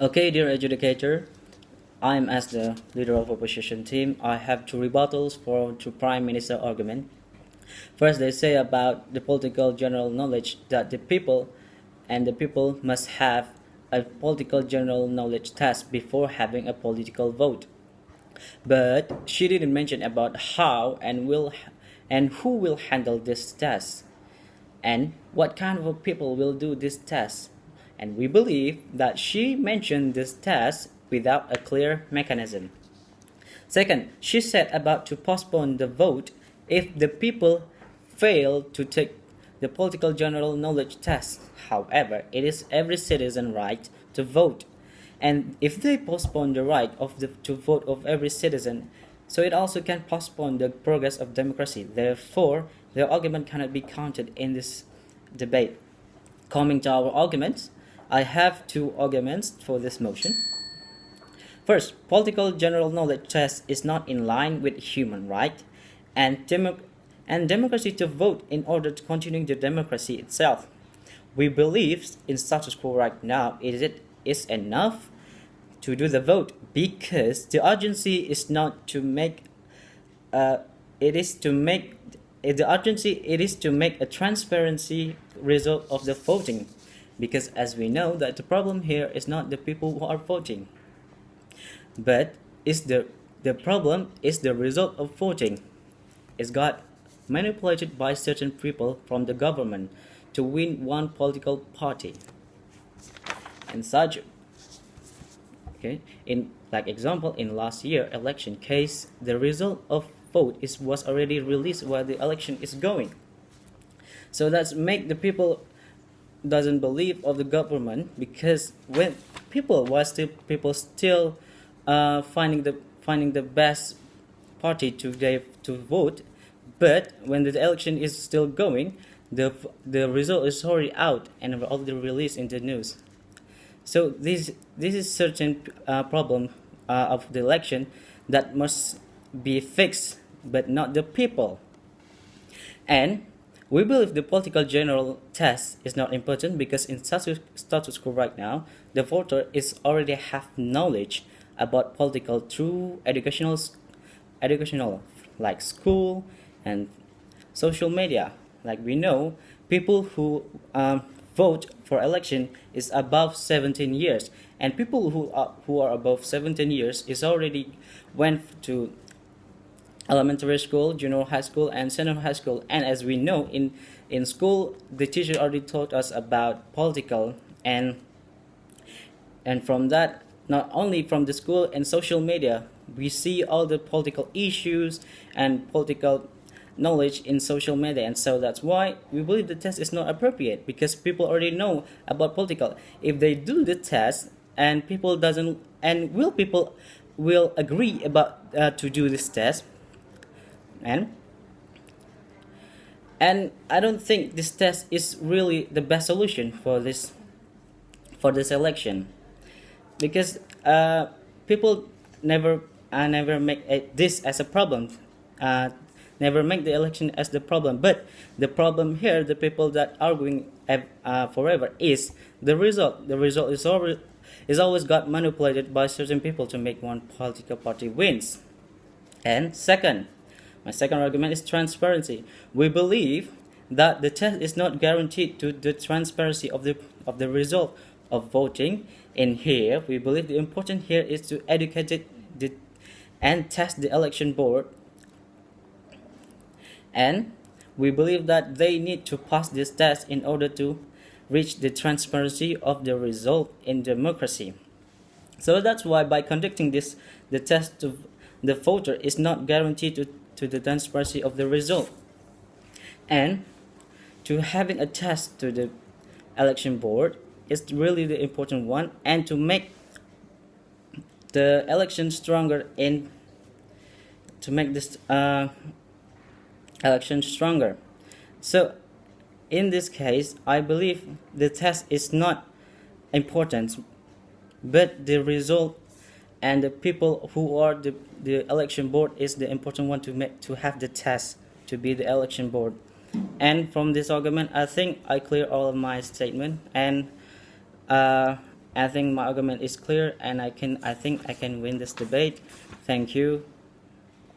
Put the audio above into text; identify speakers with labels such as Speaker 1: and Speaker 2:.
Speaker 1: Okay, dear adjudicator, I am as the leader of opposition team. I have two rebuttals for to Prime Minister argument. First, they say about the political general knowledge that the people must have a political general knowledge test before having a political vote. But she didn't mention about how and who will handle this test and what kind of people will do this test. And we believe that she mentioned this test without a clear mechanism. Second, she said about to postpone the vote if the people fail to take the political general knowledge test. However, it is every citizen right to vote. And if they postpone the right to vote of every citizen, so it also can postpone the progress of democracy. Therefore, their argument cannot be counted in this debate. Coming to our arguments, I have two arguments for this motion. First, political general knowledge test is not in line with human right and democracy to vote in order to continue the democracy itself. We believe in status quo right now it is enough to do the vote because the urgency is not to make it is to make a transparency result of the voting, because as we know that the problem here is not the people who are voting, but the problem is the result of voting. It got manipulated by certain people from the government to win one political party. And such, okay, in like example in last year election case, the result of vote was already released while the election is going. So that's make the people doesn't believe of the government, because when people still finding the best party to vote, but when the election is still going, the result is already out and already released in the news. So this is certain problem of the election that must be fixed, but not the people. And we believe the political general test is not important because in status quo right now, the voter is already have knowledge about political through educational like school and social media. Like we know, people who vote for election is above 17 years, and people who are above 17 years is already went to elementary school, junior high school, and senior high school. And as we know, in school, the teacher already taught us about political, and from that, not only from the school and social media, we see all the political issues and political knowledge in social media. And so that's why we believe the test is not appropriate, because people already know about political. If they do the test and people doesn't, and people will agree about to do this test, and I don't think this test is really the best solution for this election, because people never make this as a problem, never make the election as the problem. But the problem here, the people that are arguing forever, is the result. The result is always got manipulated by certain people to make one political party wins. And my second argument is transparency. We believe that the test is not guaranteed to the transparency of the result of voting. In here, we believe the important here is to educate and test the election board, and we believe that they need to pass this test in order to reach the transparency of the result in democracy. So that's why by conducting the test to the voter is not guaranteed to the transparency of the result, and to having a test to the election board is really the important one, and to make the election stronger to make this election stronger. So in this case, I believe the test is not important, but the result and the people who are the election board is the important one to have the test to be the election board. And from this argument, I think I clear all of my statement, and I think my argument is clear, and I think I can win this debate. Thank you.